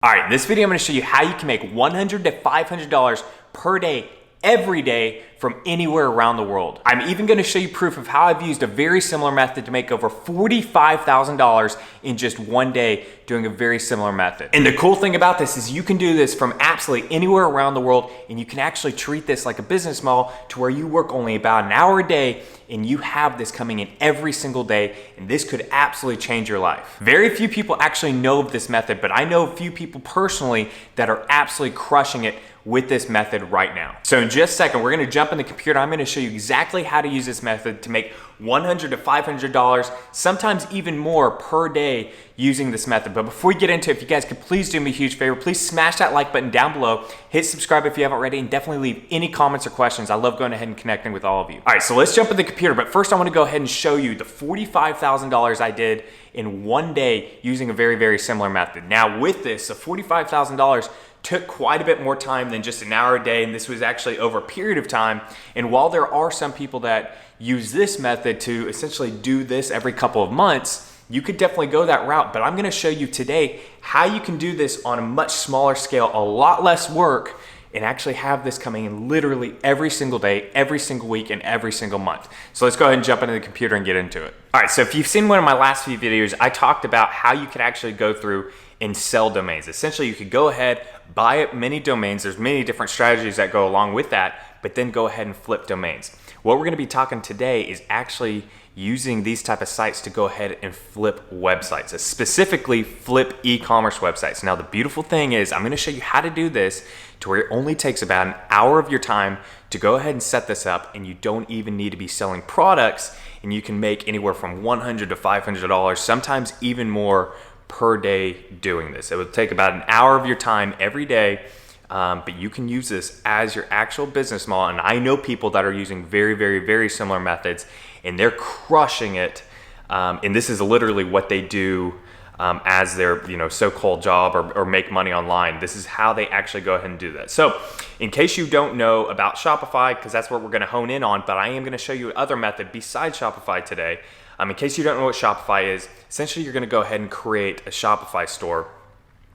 All right, in this video, I'm gonna show you how you can make $100 to $500 per day, every day, from anywhere around the world. I'm even gonna show you proof of how I've used a very similar method to make over $45,000 in just one day doing a very similar method. And the cool thing about this is you can do this from absolutely anywhere around the world, and you can actually treat this like a business model to where you work only about an hour a day and you have this coming in every single day, and this could absolutely change your life. Very few people actually know of this method, but I know a few people personally that are absolutely crushing it with this method right now. So in just a second, we're gonna jump in the computer. I'm gonna show you exactly how to use this method to make $100 to $500, sometimes even more per day using this method. But before we get into it, if you guys could please do me a huge favor, please smash that like button down below, hit subscribe if you haven't already, and definitely leave any comments or questions. I love going ahead and connecting with all of you. All right, so let's jump in the computer, but first I wanna go ahead and show you the $45,000 I did in one day using a very, very similar method. Now with this, the $45,000 took quite a bit more time than just an hour a day, and this was actually over a period of time. And while there are some people that use this method to essentially do this every couple of months, you could definitely go that route, but I'm gonna show you today how you can do this on a much smaller scale, a lot less work, and actually have this coming in literally every single day, every single week, and every single month. So let's go ahead and jump into the computer and get into it. All right, so if you've seen one of my last few videos, I talked about how you could actually go through and sell domains. Essentially, you could go ahead, buy up many domains. There's many different strategies that go along with that, but then go ahead and flip domains. What we're gonna be talking today is actually using these type of sites to go ahead and flip websites, specifically flip e-commerce websites. Now, the beautiful thing is I'm gonna show you how to do this to where it only takes about an hour of your time to go ahead and set this up, and you don't even need to be selling products, and you can make anywhere from $100 to $500, sometimes even more per day doing this. It would take about an hour of your time every day, but you can use this as your actual business model. And I know people that are using very, very, very similar methods, and they're crushing it. And this is literally what they do as their so-called job or make money online. This is how they actually go ahead and do that. So in case you don't know about Shopify, because that's what we're gonna hone in on, but I am gonna show you another method besides Shopify today. In case you don't know what Shopify is, essentially you're gonna go ahead and create a Shopify store,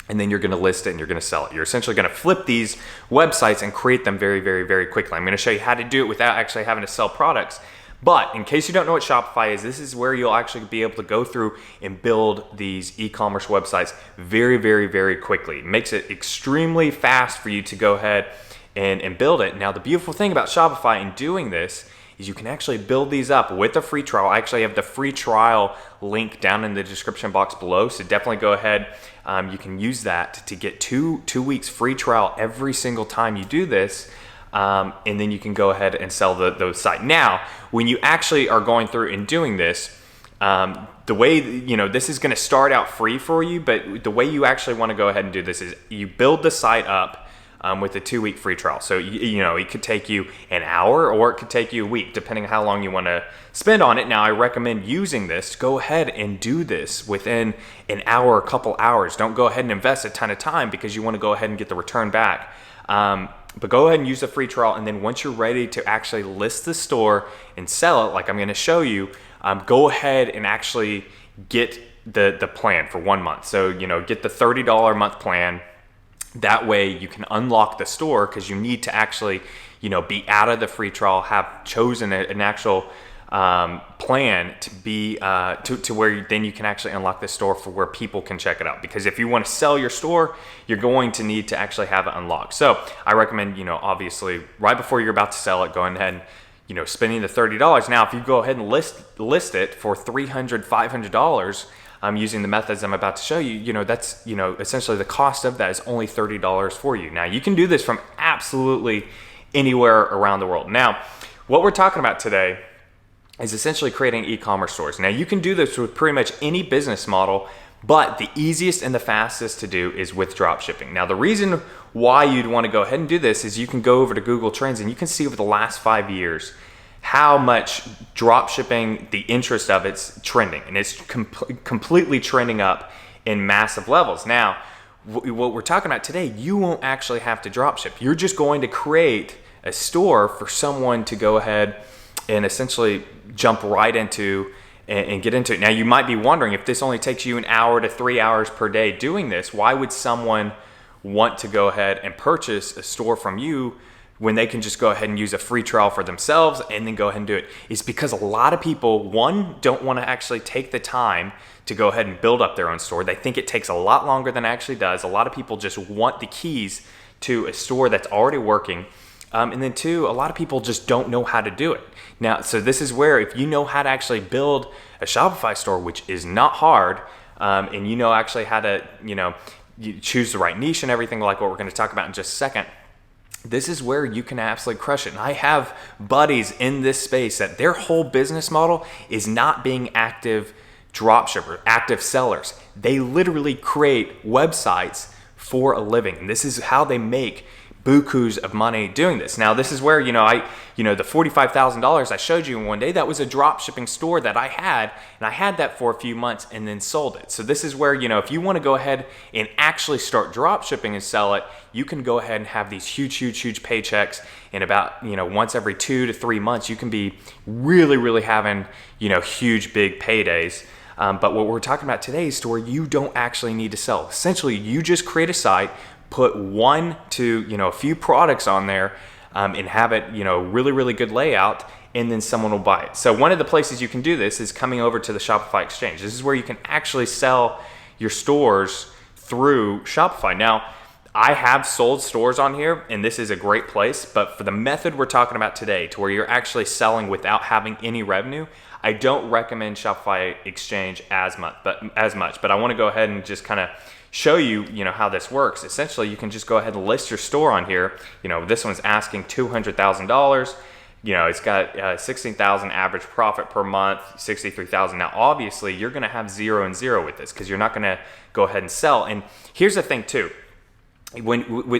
and then you're gonna list it and you're gonna sell it. You're essentially gonna flip these websites and create them very, very, very quickly. I'm gonna show you how to do it without actually having to sell products. But in case you don't know what Shopify is, this is where you'll actually be able to go through and build these e-commerce websites very, very, very quickly. It makes it extremely fast for you to go ahead and build it. Now, the beautiful thing about Shopify in doing this is you can actually build these up with a free trial. I actually have the free trial link down in the description box below, so definitely go ahead. You can use that to get two weeks free trial every single time you do this, and then you can go ahead and sell the site. Now, when you actually are going through and doing this, the way, this is gonna start out free for you, but the way you actually wanna go ahead and do this is you build the site up with a 2-week free trial. So, it could take you an hour or it could take you a week, depending on how long you want to spend on it. Now, I recommend using this. Go ahead and do this within an hour, a couple hours. Don't go ahead and invest a ton of time because you want to go ahead and get the return back. But go ahead and use the free trial, and then once you're ready to actually list the store and sell it, like I'm going to show you, go ahead and actually get the plan for 1 month. So, get the $30 a month plan. That way you can unlock the store, because you need to actually, be out of the free trial, have chosen an actual plan to be to where then you can actually unlock the store for where people can check it out. Because if you want to sell your store, you're going to need to actually have it unlocked. So I recommend, obviously right before you're about to sell it, going ahead and, spending the $30. Now, if you go ahead and list it for $300, $500, using the methods I'm about to show you, that's, essentially the cost of that is only $30 for you. Now, you can do this from absolutely anywhere around the world. Now, what we're talking about today is essentially creating e-commerce stores. Now, you can do this with pretty much any business model, but the easiest and the fastest to do is with dropshipping. Now, the reason why you'd want to go ahead and do this is you can go over to Google Trends and you can see over the last 5 years how much dropshipping, the interest of it's trending, and it's completely trending up in massive levels. Now, what we're talking about today, you won't actually have to dropship. You're just going to create a store for someone to go ahead and essentially jump right into and get into it. Now, you might be wondering, if this only takes you an hour to 3 hours per day doing this, why would someone want to go ahead and purchase a store from you when they can just go ahead and use a free trial for themselves and then go ahead and do it? It's because a lot of people, one, don't want to actually take the time to go ahead and build up their own store. They think it takes a lot longer than it actually does. A lot of people just want the keys to a store that's already working. And then two, a lot of people just don't know how to do it. Now, so this is where, if you know how to actually build a Shopify store, which is not hard, and you know actually how to, you choose the right niche and everything, like what we're going to talk about in just a second, this is where you can absolutely crush it. And I have buddies in this space that their whole business model is not being active dropshippers, active sellers. They literally create websites for a living. And this is how they make bukus of money doing this. Now, this is where, the $45,000 I showed you in one day, that was a drop shipping store that I had, and I had that for a few months and then sold it. So this is where, if you want to go ahead and actually start drop shipping and sell it, you can go ahead and have these huge paychecks in about, once every 2 to 3 months. You can be really having, huge, big paydays. But what we're talking about today is to where you don't actually need to sell. Essentially, you just create a site, put one to a few products on there, and have it really good layout, and then someone will buy it. So one of the places you can do this is coming over to the Shopify Exchange. This is where you can actually sell your stores through Shopify. Now, I have sold stores on here, and this is a great place, but for the method we're talking about today, to where you're actually selling without having any revenue, I don't recommend Shopify Exchange as much. But I want to go ahead and just kind of show you, how this works. Essentially, you can just go ahead and list your store on here. This one's asking $200,000. It's got 16,000 average profit per month, 63,000. Now, obviously, you're going to have 0 and 0 with this because you're not going to go ahead and sell. And here's the thing too.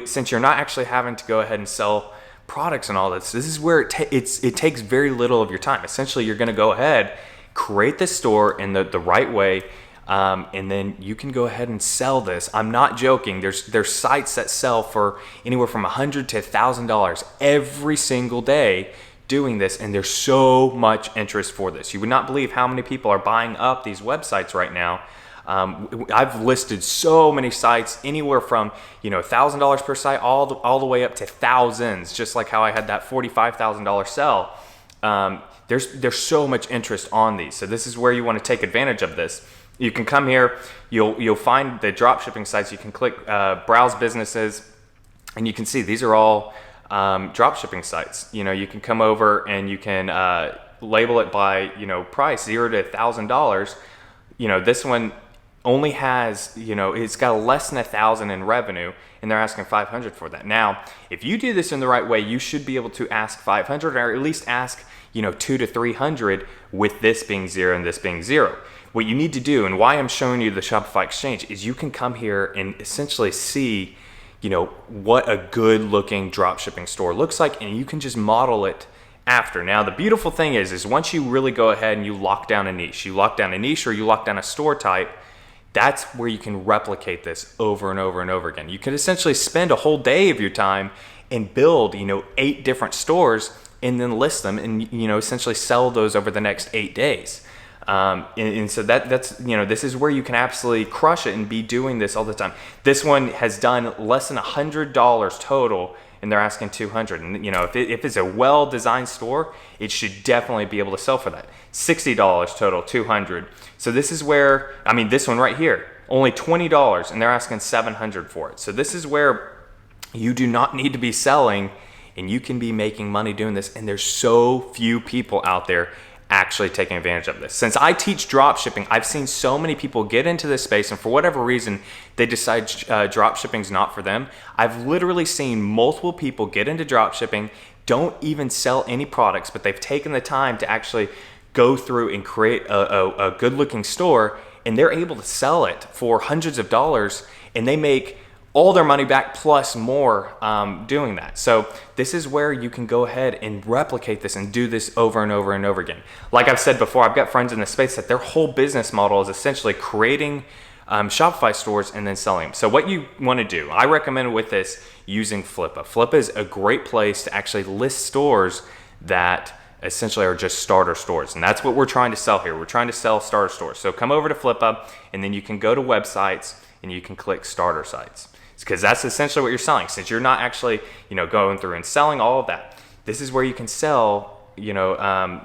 Since you're not actually having to go ahead and sell products and all this is where it takes very little of your time. Essentially, you're going to go ahead, create this store in the right way, and then you can go ahead and sell this. I'm not joking. There's sites that sell for anywhere from $100 to $1,000 every single day doing this, and there's so much interest for this. You would not believe how many people are buying up these websites right now. I've listed so many sites, anywhere from $1,000 per site all the way up to thousands. Just like how I had that $45,000 sell. There's so much interest on these, so this is where you want to take advantage of this. You can come here, you'll find the drop shipping sites. You can click browse businesses, and you can see these are all drop shipping sites. You can come over and you can label it by price, $0 to $1,000. This one only has, it's got less than 1,000 in revenue, and they're asking 500 for that. Now, if you do this in the right way, you should be able to ask 500, or at least ask 2 to 300, with this being 0 and this being 0. What you need to do, and why I'm showing you the Shopify Exchange, is you can come here and essentially see, what a good looking dropshipping store looks like, and you can just model it after. Now, the beautiful thing is once you really go ahead and you lock down a niche, or you lock down a store type, that's where you can replicate this over and over and over again. You can essentially spend a whole day of your time and build, 8 different stores, and then list them and, essentially sell those over the next 8 days. And so that's, this is where you can absolutely crush it and be doing this all the time. This one has done less than $100 total, and they're asking 200. And if it's a well-designed store, it should definitely be able to sell for that. $60 total, 200. So this is where, this one right here, only $20, and they're asking 700 for it. So this is where you do not need to be selling, and you can be making money doing this. And there's so few people out there actually taking advantage of this. Since I teach drop shipping, I've seen so many people get into this space, and for whatever reason, they decide drop shipping is not for them. I've literally seen multiple people get into drop shipping, don't even sell any products, but they've taken the time to actually go through and create a good looking store, and they're able to sell it for hundreds of dollars, and they make all their money back plus more doing that. So this is where you can go ahead and replicate this and do this over and over and over again. Like I've said before, I've got friends in the space that their whole business model is essentially creating Shopify stores and then selling them. So what you want to do, I recommend with this using Flippa. Flippa is a great place to actually list stores that essentially are just starter stores. And that's what we're trying to sell here. We're trying to sell starter stores. So come over to Flippa, and then you can go to websites and you can click starter sites, because that's essentially what you're selling. Since you're not actually, going through and selling all of that, this is where you can sell,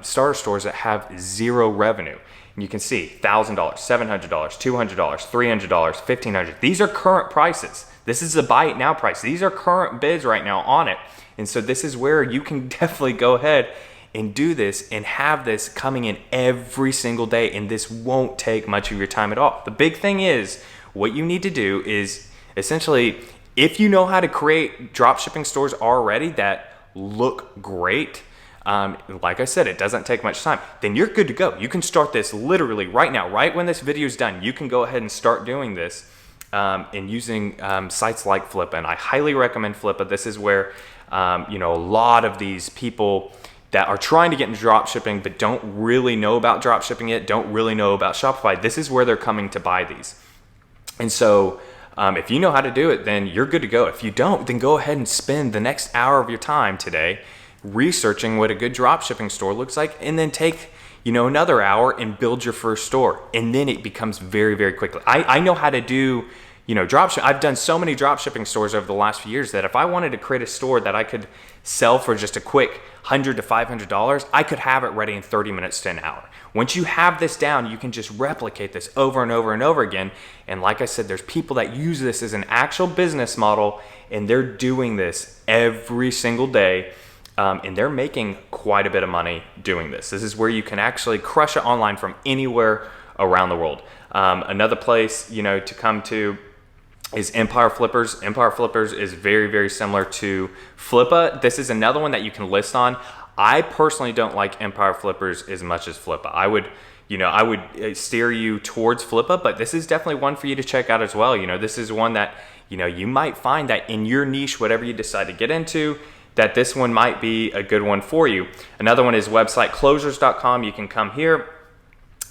starter stores that have zero revenue. And you can see $1,000, $700, $200, $300, $1,500. These are current prices. This is the buy it now price. These are current bids right now on it. And so this is where you can definitely go ahead and do this and have this coming in every single day. And this won't take much of your time at all. The big thing is, what you need to do is essentially, if you know how to create dropshipping stores already that look great, like I said, it doesn't take much time, then you're good to go. You can start this literally right now, right when this video is done. You can go ahead and start doing this and using sites like Flippa. And I highly recommend Flippa. This is where, a lot of these people that are trying to get into dropshipping but don't really know about dropshipping yet, don't really know about Shopify, this is where they're coming to buy these. And so if you know how to do it, then you're good to go. If you don't, then go ahead and spend the next hour of your time today researching what a good dropshipping store looks like, and then take another hour and build your first store. And then it becomes very, very quickly. I know how to do dropship. I've done so many dropshipping stores over the last few years that if I wanted to create a store that I could sell for just a quick $100 to $500, I could have it ready in 30 minutes to an hour. Once you have this down, you can just replicate this over and over and over again. And like I said, there's people that use this as an actual business model, and they're doing this every single day. And they're making quite a bit of money doing this. This is where you can actually crush it online from anywhere around the world. Another place, to come to is Empire Flippers. Empire Flippers is very, very similar to Flippa. This is another one that you can list on. I personally don't like Empire Flippers as much as Flippa. I would steer you towards Flippa, but this is definitely one for you to check out as well. This is one that, you might find that in your niche, whatever you decide to get into, that this one might be a good one for you. Another one is websiteclosers.com. You can come here.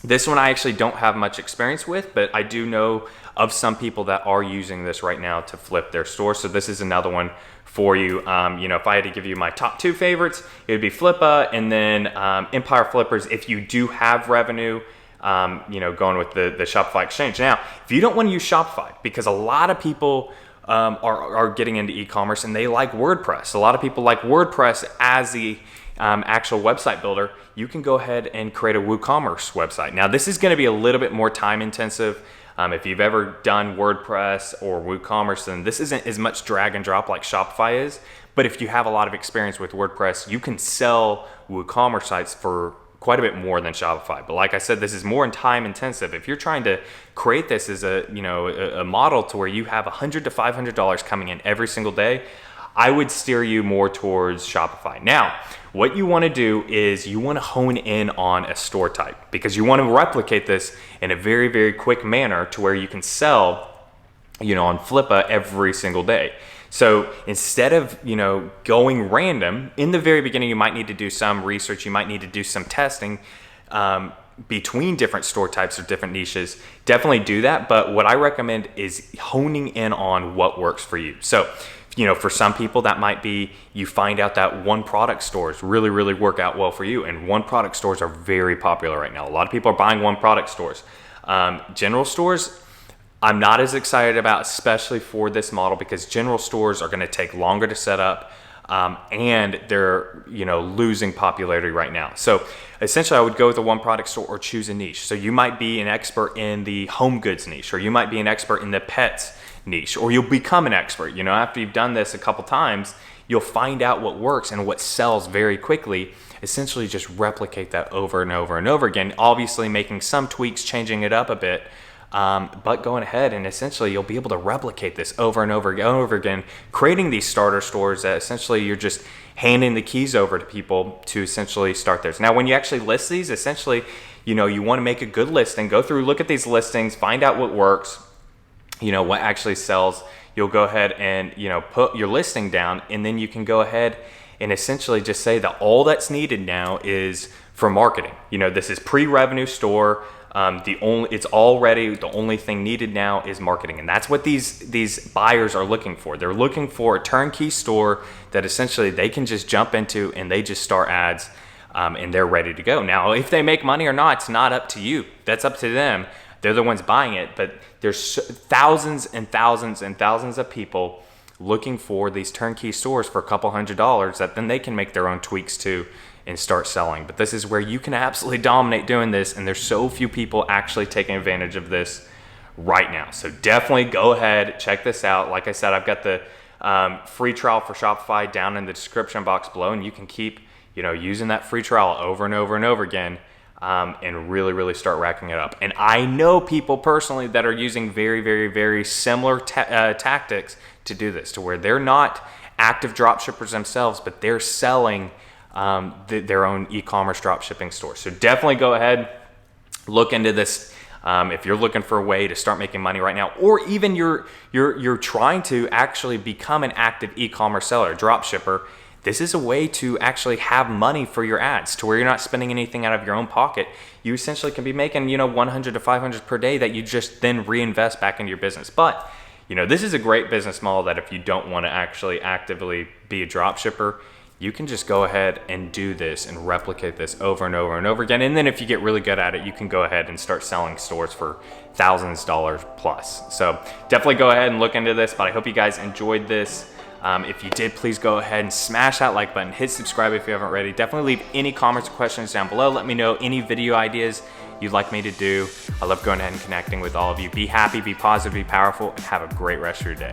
This one I actually don't have much experience with, but I do know of some people that are using this right now to flip their store. So this is another one for you. If I had to give you my top two favorites, it would be Flippa and then Empire Flippers if you do have revenue, going with the Shopify Exchange. Now, if you don't want to use Shopify, because a lot of people are getting into e-commerce and they like WordPress. A lot of people like WordPress as the actual website builder. You can go ahead and create a WooCommerce website. Now, this is going to be a little bit more time intensive. If you've ever done WordPress or WooCommerce, then this isn't as much drag and drop like Shopify is. But if you have a lot of experience with WordPress, you can sell WooCommerce sites for quite a bit more than Shopify. But like I said, this is more time intensive. If you're trying to create this as a model to where you have $100 to $500 coming in every single day, I would steer you more towards Shopify. Now, what you want to do is you want to hone in on a store type, because you want to replicate this in a very, very quick manner to where you can sell, on Flippa every single day. So instead of, going random, in the very beginning, you might need to do some research. You might need to do some testing between different store types or different niches. Definitely do that. But what I recommend is honing in on what works for you. So, for some people that might be, you find out that one product stores really, really work out well for you. And one product stores are very popular right now. A lot of people are buying one product stores. General stores, I'm not as excited about, especially for this model, because general stores are going to take longer to set up, and they're losing popularity right now. So essentially, I would go with a one product store or choose a niche. So you might be an expert in the home goods niche, or you might be an expert in the pets niche, or you'll become an expert. After you've done this a couple times, you'll find out what works and what sells very quickly. Essentially, just replicate that over and over and over again. Obviously, making some tweaks, changing it up a bit. But going ahead and essentially you'll be able to replicate this over and over and over again, creating these starter stores that essentially you're just handing the keys over to people to essentially start theirs. Now, when you actually list these, essentially, you want to make a good listing, go through, look at these listings, find out what works, what actually sells. You'll go ahead and, put your listing down, and then you can go ahead and essentially just say that all that's needed now is for marketing. This is pre-revenue store. The only thing needed now is marketing, and that's what these buyers are looking for. They're looking for a turnkey store that essentially they can just jump into and they just start ads, and they're ready to go. Now, if they make money or not, it's not up to you. That's up to them. They're the ones buying it, but there's thousands and thousands and thousands of people looking for these turnkey stores for a couple $100s that then they can make their own tweaks to and start selling. But this is where you can absolutely dominate doing this, and there's so few people actually taking advantage of this right now. So definitely go ahead, check this out. Like I said, I've got the free trial for Shopify down in the description box below, and you can keep using that free trial over and over and over again, and really start racking it up. And I know people personally that are using very similar tactics to do this, to where they're not active drop shippers themselves, but they're selling their own e-commerce drop shipping store. So definitely go ahead, look into this. If you're looking for a way to start making money right now, or even you're trying to actually become an active e-commerce seller, drop shipper, this is a way to actually have money for your ads, to where you're not spending anything out of your own pocket. You essentially can be making 100 to 500 per day that you just then reinvest back into your business. But this is a great business model that if you don't want to actually actively be a drop shipper, you can just go ahead and do this and replicate this over and over and over again. And then if you get really good at it, you can go ahead and start selling stores for thousands of dollars plus. So definitely go ahead and look into this, but I hope you guys enjoyed this. If you did, please go ahead and smash that like button, hit subscribe if you haven't already. Definitely leave any comments or questions down below. Let me know any video ideas you'd like me to do. I love going ahead and connecting with all of you. Be happy, be positive, be powerful, and have a great rest of your day.